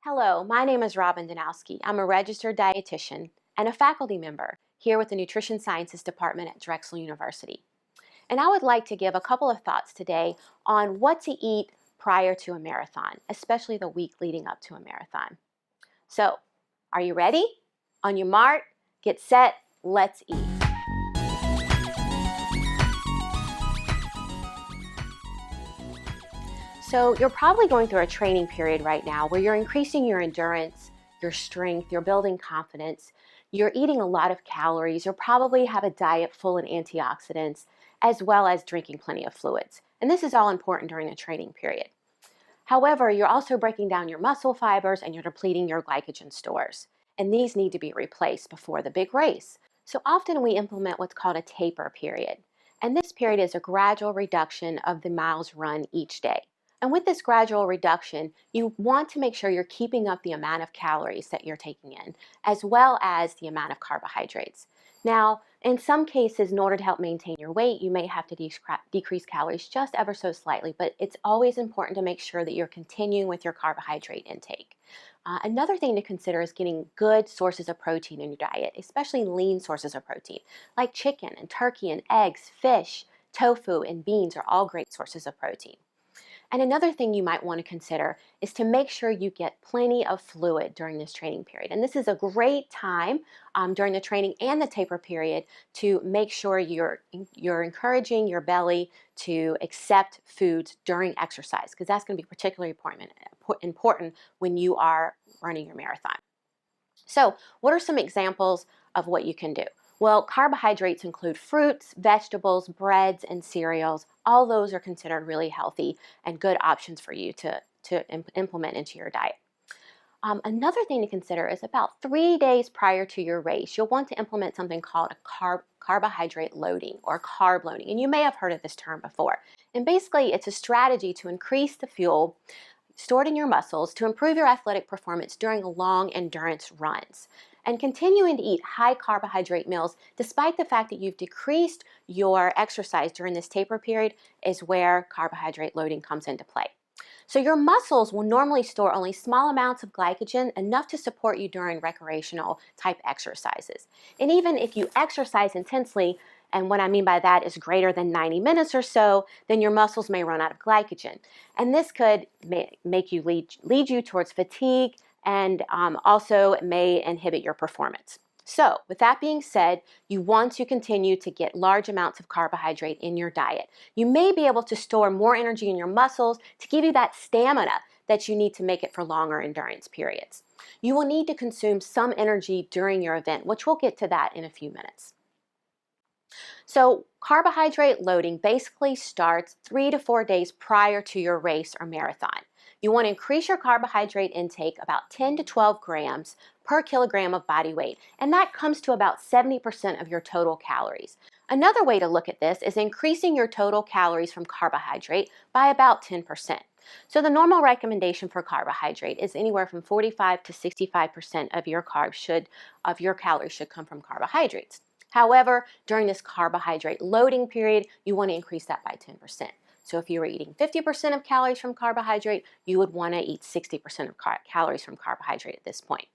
Hello, my name is Robin Danowski. I'm a registered dietitian and a faculty member here with the Nutrition Sciences Department at Drexel University. And I would like to give a couple of thoughts today on what to eat prior to a marathon, especially the week leading up to a marathon. So, are you ready? On your mark, get set, let's eat. So you're probably going through a training period right now where you're increasing your endurance, your strength, you're building confidence, you're eating a lot of calories, you'll probably have a diet full in antioxidants, as well as drinking plenty of fluids. And this is all important during the training period. However, you're also breaking down your muscle fibers and you're depleting your glycogen stores. And these need to be replaced before the big race. So often we implement what's called a taper period. And this period is a gradual reduction of the miles run each day. And with this gradual reduction, you want to make sure you're keeping up the amount of calories that you're taking in, as well as the amount of carbohydrates. Now, in some cases, in order to help maintain your weight, you may have to decrease calories just ever so slightly, but it's always important to make sure that you're continuing with your carbohydrate intake. Another thing to consider is getting good sources of protein in your diet, especially lean sources of protein, like chicken and turkey and eggs, fish, tofu, and beans are all great sources of protein. And another thing you might want to consider is to make sure you get plenty of fluid during this training period. And this is a great time during the training and the taper period to make sure you're encouraging your belly to accept foods during exercise, because that's going to be particularly important when you are running your marathon. So, what are some examples of what you can do? Well, carbohydrates include fruits, vegetables, breads, and cereals. All those are considered really healthy and good options for you to implement into your diet. Another thing to consider is about 3 days prior to your race, you'll want to implement something called a carbohydrate loading or carb loading. And you may have heard of this term before. And basically, it's a strategy to increase the fuel stored in your muscles to improve your athletic performance during long endurance runs. And continuing to eat high carbohydrate meals, despite the fact that you've decreased your exercise during this taper period, is where carbohydrate loading comes into play. So your muscles will normally store only small amounts of glycogen, enough to support you during recreational type exercises. And even if you exercise intensely, and what I mean by that is greater than 90 minutes or so, then your muscles may run out of glycogen. And this could make you lead you towards fatigue, and also may inhibit your performance. So, with that being said, you want to continue to get large amounts of carbohydrate in your diet. You may be able to store more energy in your muscles to give you that stamina that you need to make it for longer endurance periods. You will need to consume some energy during your event, which we'll get to that in a few minutes. So, carbohydrate loading basically starts 3 to 4 days prior to your race or marathon. You want to increase your carbohydrate intake about 10 to 12 grams per kilogram of body weight, and that comes to about 70% of your total calories. Another way to look at this is increasing your total calories from carbohydrate by about 10%. So the normal recommendation for carbohydrate is anywhere from 45 to 65% of your calories should come from carbohydrates. However, during this carbohydrate loading period, you want to increase that by 10%. So if you were eating 50% of calories from carbohydrate, you would want to eat 60% of calories from carbohydrate at this point.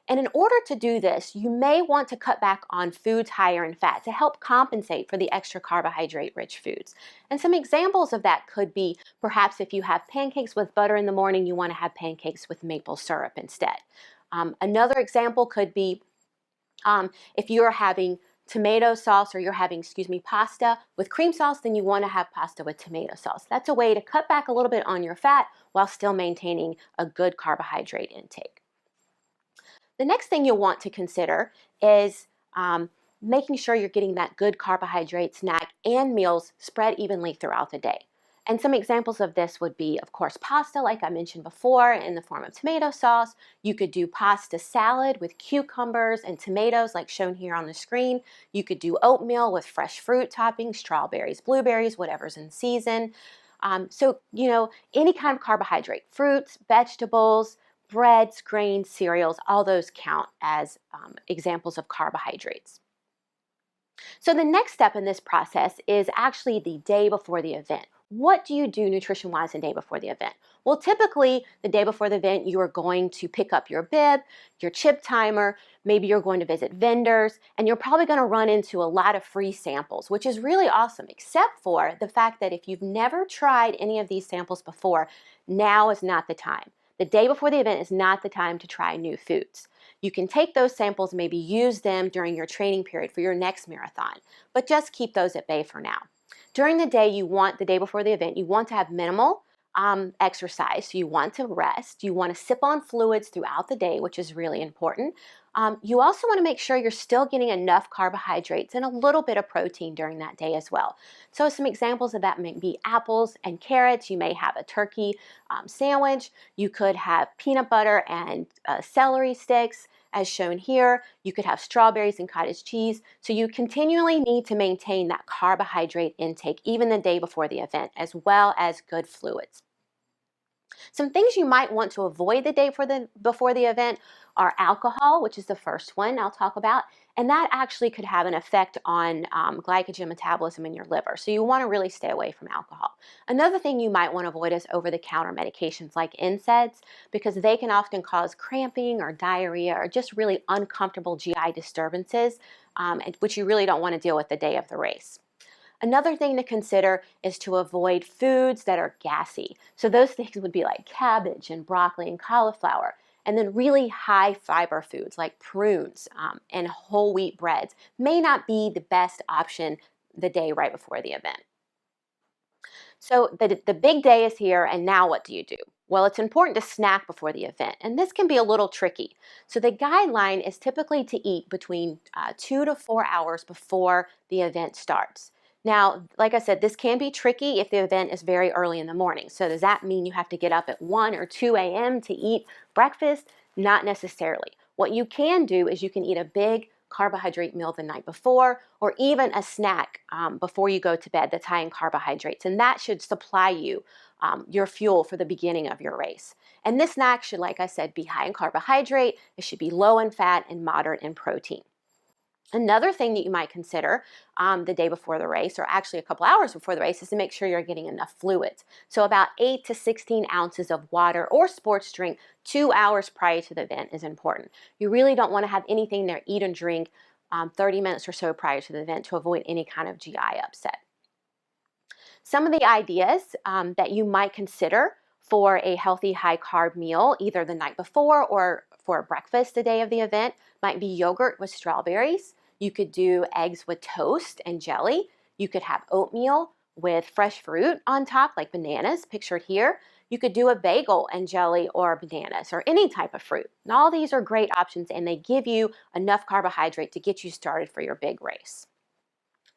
And in order to do this, you may want to cut back on foods higher in fat to help compensate for the extra carbohydrate-rich foods. And some examples of that could be perhaps if you have pancakes with butter in the morning, you want to have pancakes with maple syrup instead. Another example could be if you're having tomato sauce, or you're having, pasta with cream sauce, then you want to have pasta with tomato sauce. That's a way to cut back a little bit on your fat while still maintaining a good carbohydrate intake. The next thing you'll want to consider is making sure you're getting that good carbohydrate snack and meals spread evenly throughout the day. And some examples of this would be, of course, pasta, like I mentioned before, in the form of tomato sauce. You could do pasta salad with cucumbers and tomatoes, like shown here on the screen. You could do oatmeal with fresh fruit toppings, strawberries, blueberries, whatever's in season. Any kind of carbohydrate, fruits, vegetables, breads, grains, cereals, all those count as examples of carbohydrates. So the next step in this process is actually the day before the event. What do you do nutrition-wise the day before the event? Well, typically the day before the event, you are going to pick up your bib, your chip timer, maybe you're going to visit vendors, and you're probably going to run into a lot of free samples, which is really awesome, except for the fact that if you've never tried any of these samples before, now is not the time. The day before the event is not the time to try new foods. You can take those samples, maybe use them during your training period for your next marathon, but just keep those at bay for now. During the day, the day before the event, you want to have minimal exercise. So you want to rest. You want to sip on fluids throughout the day, which is really important. You also want to make sure you're still getting enough carbohydrates and a little bit of protein during that day as well. So some examples of that may be apples and carrots. You may have a turkey sandwich. You could have peanut butter and celery sticks, as shown here. You could have strawberries and cottage cheese. So you continually need to maintain that carbohydrate intake even the day before the event, as well as good fluids. Some things you might want to avoid the day before the event are alcohol, which is the first one I'll talk about, and that actually could have an effect on glycogen metabolism in your liver. So you want to really stay away from alcohol. Another thing you might want to avoid is over-the-counter medications like NSAIDs, because they can often cause cramping or diarrhea or just really uncomfortable GI disturbances, which you really don't want to deal with the day of the race. Another thing to consider is to avoid foods that are gassy. So those things would be like cabbage and broccoli and cauliflower. And then really high fiber foods like prunes and whole wheat breads may not be the best option the day right before the event. So the big day is here, and now what do you do? Well, it's important to snack before the event, and this can be a little tricky. So the guideline is typically to eat between 2 to 4 hours before the event starts. Now, like I said, this can be tricky if the event is very early in the morning. So does that mean you have to get up at 1 or 2 a.m. to eat breakfast? Not necessarily. What you can do is you can eat a big carbohydrate meal the night before, or even a snack before you go to bed that's high in carbohydrates, and that should supply you your fuel for the beginning of your race. And this snack should, like I said, be high in carbohydrate, it should be low in fat and moderate in protein. Another thing that you might consider the day before the race, or actually a couple hours before the race, is to make sure you're getting enough fluids. So about 8 to 16 ounces of water or sports drink 2 hours prior to the event is important. You really don't want to have anything there, eat and drink 30 minutes or so prior to the event to avoid any kind of GI upset. Some of the ideas that you might consider for a healthy high carb meal, either the night before or for breakfast the day of the event, might be yogurt with strawberries. You could do eggs with toast and jelly. You could have oatmeal with fresh fruit on top, like bananas, pictured here. You could do a bagel and jelly or bananas or any type of fruit. And all these are great options, and they give you enough carbohydrate to get you started for your big race.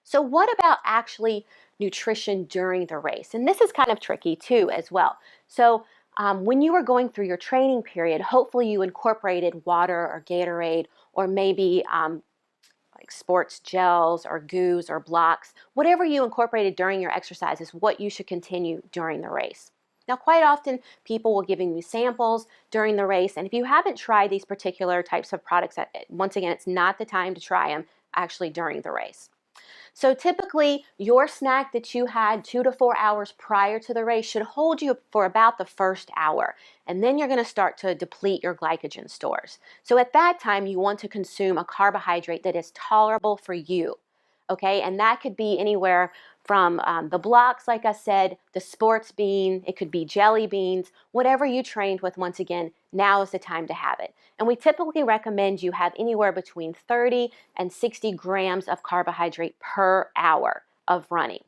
So what about actually nutrition during the race? And this is kind of tricky too as well. So when you were going through your training period, hopefully you incorporated water or Gatorade or maybe like sports gels or goos or blocks. Whatever you incorporated during your exercise is what you should continue during the race. Now, quite often people will give you samples during the race, and if you haven't tried these particular types of products, once again, it's not the time to try them actually during the race. So typically your snack that you had 2 to 4 hours prior to the race should hold you for about the first hour. And then you're going to start to deplete your glycogen stores. So at that time, you want to consume a carbohydrate that is tolerable for you. Okay, and that could be anywhere from the blocks, like I said, the sports bean, it could be jelly beans, whatever you trained with. Once again, now is the time to have it. And we typically recommend you have anywhere between 30 and 60 grams of carbohydrate per hour of running.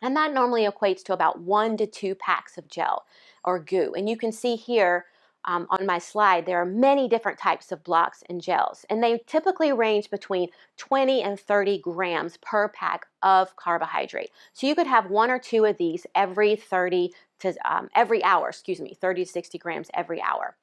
And that normally equates to about 1 to 2 packs of gel or goo. And you can see here on my slide, there are many different types of blocks and gels, and they typically range between 20 and 30 grams per pack of carbohydrate. So you could have 1 or 2 of these every hour, 30 to 60 grams every hour.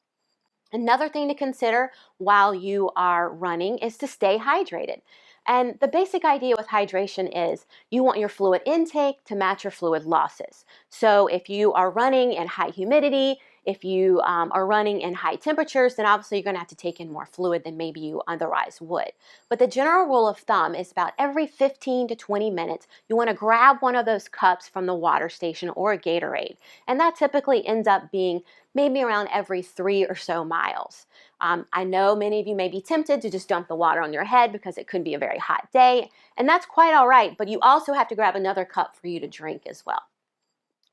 Another thing to consider while you are running is to stay hydrated. And the basic idea with hydration is you want your fluid intake to match your fluid losses. So if you are running in high humidity, If you are running in high temperatures, then obviously you're going to have to take in more fluid than maybe you otherwise would. But the general rule of thumb is about every 15 to 20 minutes, you want to grab one of those cups from the water station or a Gatorade. And that typically ends up being maybe around every 3 or so miles. I know many of you may be tempted to just dump the water on your head because it could be a very hot day, and that's quite all right, but you also have to grab another cup for you to drink as well.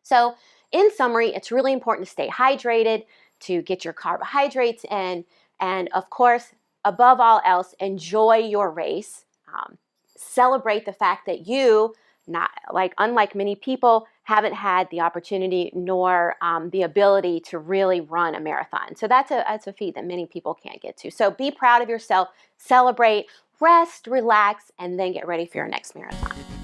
So in summary, it's really important to stay hydrated, to get your carbohydrates in, and of course, above all else, enjoy your race. Celebrate the fact that you, unlike many people, haven't had the opportunity nor the ability to really run a marathon. So that's a feat that many people can't get to. So be proud of yourself, celebrate, rest, relax, and then get ready for your next marathon.